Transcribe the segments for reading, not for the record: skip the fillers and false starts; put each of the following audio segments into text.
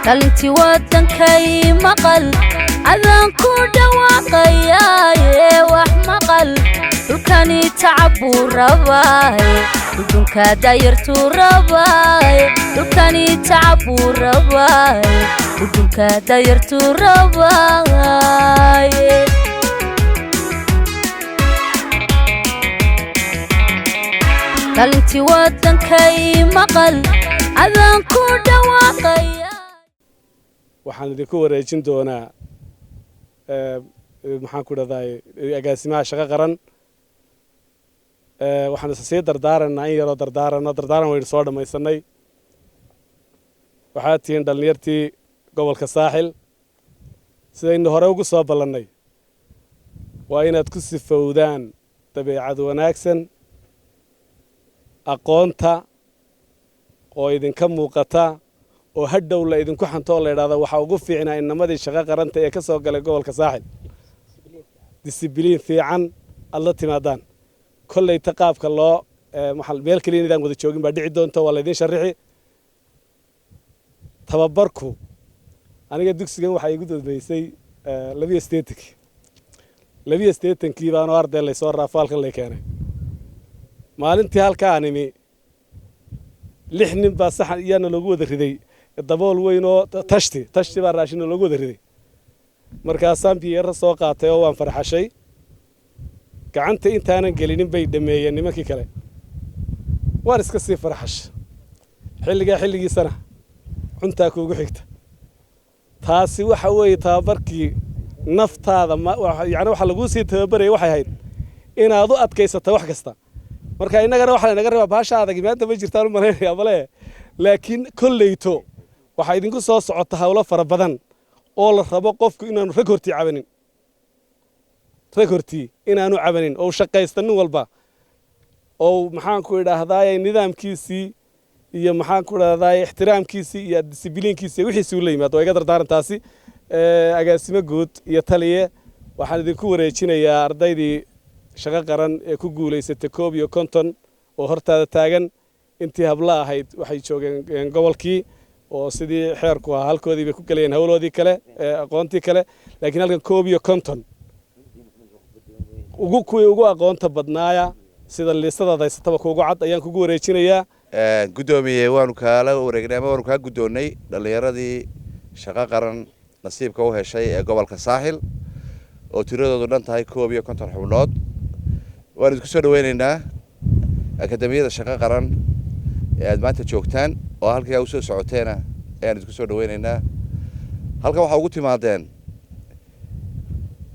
dhalintii wadankay maqal adaan ku dhawaaqayaa wax maqal dhulkani tacbu rabay dhulka dayartu rabay dhulkani tacbu rabay dhulka dayartu rabay dhalintii wadankay maqal adaan ku dhawaaqayaa waxaan idinku wareejin doonaa maxaan ku dhahday agaasimaha shaqo qaran waxaan sii dardaaranaa in yaroo dardaaran waynu soo dhamaysanay waxaad tihiin dhalinyartii gobolka saaxil sidaynu hore ugu soo ballannay waa inaad ku sifowdaan dabeecad wanaagsan aqoonta oo idinka muuqata oo hadhow la idinku xantoo la yidhaahdo waxaa ugu fiicnaa inamadii shaqo qaranta ee ka soo galay gobolka saaxil disibiliin fiican aad la timaadaan kollayta qaabka loo meel keliya inidaan wada joogin baa dhici doonta waa laydin sharixi tababarku aniga dugsigan waxaa igu dambeysay 82 baanoo arday laysoo raafo halkan lay keenay maalintii halkaa animi 6 nin baa saxan iyana loogu wada riday dabool weyn oo tashti baa raashin loogu wada riday markaasaan biyara soo qaatay oo waan farxashay gacanta intaanan gelinin bay dhameeyeen nimankii kale waan iska sii farxashay xilligiisana cuntaa kuugu xigta taasi waxa weeye tababarkii naftaada yani waxa lagu sii tababarayay waxay ahayd inaad u adkaysato wax kasta marka innagana waxa naga rabaa baasha adag maanta ma jirtaan u maleynaya bale laakiin kollayto waxa idinku soo socota hawlo fara badan oo la rabo qofku inaanu rag hortii inaanu cabanin oo shaqaysta nin walba oo maxaan ku idhaahdaa nidaamkiisii iyo maxaan ku idhaahdaa ixtiraamkiisii iyo disibiliinkiisii wixiisii u la yimaado iga dardaarantaasi agaasimo guud iyo taliye waxaan idinku wareejinayaa ardaydii shaqo qaran ee ku guulaysatay 51 oo hortaada taagan intii habla ahayd waxay joogeen gobolkii oo sidii xeerku ahaa halkoodii bay ku galayeen hawloodii kale aqoontii kale laakiin halkan 51 kuwii ugu aqoonta badnaaya sida liistada haysataba kuugu cad ayaan kugu wareejinayaa gudoomiye waanu kaala wareegnay ama waanu kaa gudoonnay dhalinyaradii shaqo qaran nasiibka u heshay ee gobolka saaxil oo tiradoodu dhan tahay 51 xubnood waan idinku soo dhaweynaynaa akademiyada shaqo qaran ee aad maanta joogtaan oo halkaa u soo socoteena ayaan idinku soo dhaweynaynaa halkan waxaa ugu timaadeen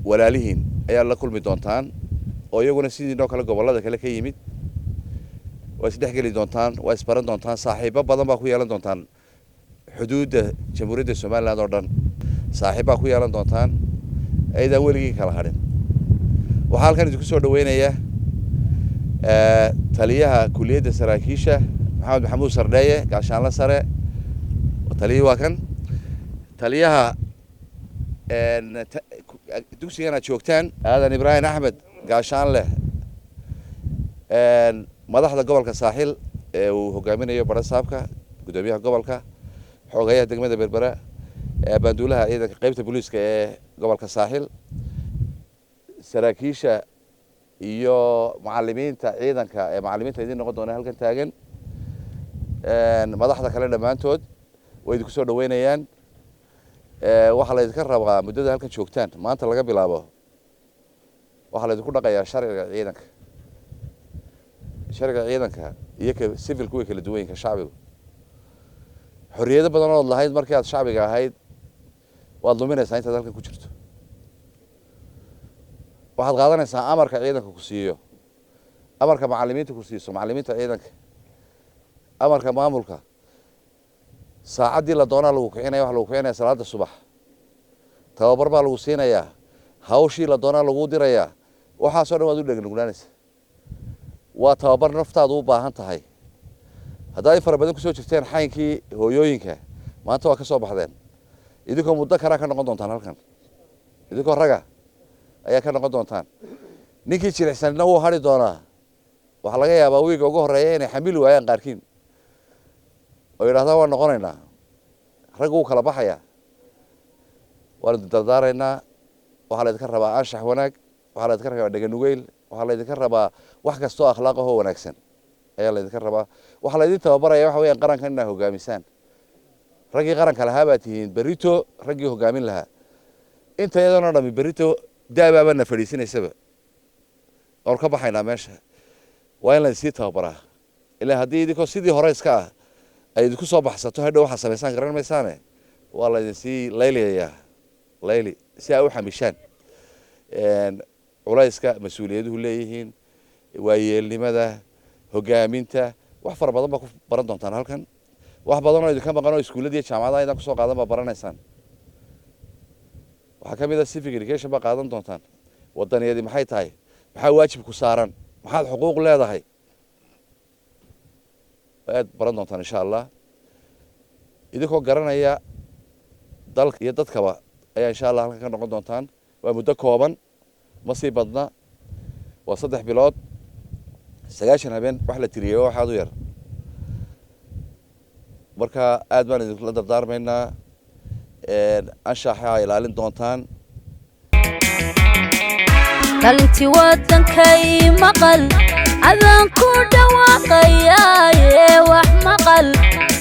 walaalihiin ayaa la kulmi doontaan oo iyaguna sidiinoo kale gobollada kale ka yimid waa isdhexgeli doontaan waa isbaran doontaan saaxiibo badan baa ku yeelan doontaan xuduudda jamhuuriyadda somaliland oo dhan saaxiib baa ku yeelan doontaan ayadaan weligii kala hadhin waxaa halkan idinku soo dhaweynayaa taliyaha kuliyadda saraakiisha maxamed maxamuud sardheeye gaashaanle sare taliyihii waa kan taliyaha dugsigan aad joogtaan aadan ibraahim axmed gaashaanle madaxda gobolka saaxil ee uu hogaaminayo barasaabka gudoomiyaha gobolka xogayaha degmada berbera banduulaha ciidanka qaybta booliiska ee gobolka saaxil saraakiisha iyo macallimiinta ciidanka ee macallimiinta idin noqon doona halkan taagan madaxda kale dhammaantood way idinku soo dhaweynayaan waxaa la idinka rabaa muddada halkan joogtaan maanta laga bilaabo waxaa la idinku dhaqayaa sharciga ciidanka iyo ka civilku way kala duwan yihiin shacbigu xorriyado badan oo lahayd markii aad shacbiga ahayd waad luminaysaa intaad halkan ku jirto waxaad qaadanaysaa amarka ciidanka ku siiyo amarka macallimiinta ku siiso macallimiinta ciidanka amarka maamulka saacaddii la doonaa lagu kicinaya waxa lagu kicinaya salaada subax tababar baa lagu siinayaa hawshii la doonaa lagu dirayaa waxaasoo dhan waad u dhegnuglaanaysa waa tababar naftaadu u baahan tahay haddaad in fara badan kusoo jirteen xaynkii hooyooyinka maanta waa ka soo baxdeen idinkoo muddo karaa ka noqon doontaan halkan idinkoo raga ayaa ka noqon doontaan ninkii jilicsanina wuu hadhi doonaa waxaa laga yaabaa wiiga ugu horreeya inay xamili waayaan qaarkiin oo yidhahdaan waan noqonaynaa raggu kala baxaya waan dardaaraynaa waxa la idinka rabaa anshax wanaag waxa la idinka rabaa dhaganugeyl waxa la idinka rabaa wax kastoo akhlaaq ah oo wanaagsan ayaa la idinka rabaa waxa la idin tababaraya waxa weeyaan qarankan inaad hogaamisaan raggii qaranka lahaa baa tihiin berito raggii hogaamin lahaa inta iyadana dhami berito daabaaba na fadhiisinaysaba oo ka baxaynaa meesha waa in la sii tababaraa ilaa haddii idinkoo sidii hore iska ah ay idinku soo baxsato hadhow waxaa samaysaan garan maysaane waa la idin sii layliyayaa layli si ay u xamishaan culayska mas-uuliyaduhu leeyihiin waayeelnimada hogaaminta wax fara badan baa ku baran doontaan halkan wax badan oo idinka maqan oo iskuullada iyo jaamacadaha idan kusoo qaadan baa baranaysaan waxaa ka mid ah civic education baa qaadan doontaan wadaniyadii maxay tahay maxaa waajib ku saaran maxaad xuquuq leedahay aad baran doontaan insha allah idinkoo garanaya dalka iyo dadkaba ayaa insha allah halkan ka noqon doontaan waa muddo kooban ma sii badna waa 3 bilood 9 habeen wax la tiriyay waxaad u yar marka aad baan idin dardaarmaynaa anshaxa ay ilaalin doontaan dhalintii wadankay maqal adaan ku dhawaaqayaa wax maqal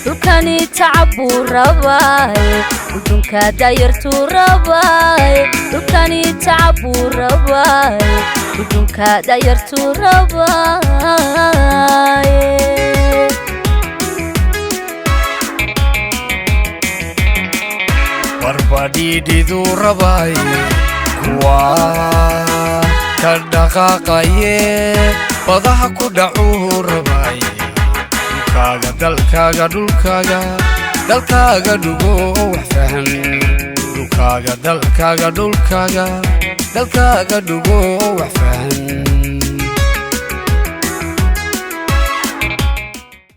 dhulkani tacabuu rabaaye udunka dayartuu rabaaye dhulkani tacabuu rabaaye udunka dayartuu rabaaye barbadhiidhiduu rabaaye kuwaa ka dhaqaaqaye badaha ku dhacuu rabaaye dhulkaaga dalkaaga dhulkaaga dalkaaga dhugo wax fahan dhulkaaga dalkaaga dhulkaaga dalkaaga dhugo wax fahan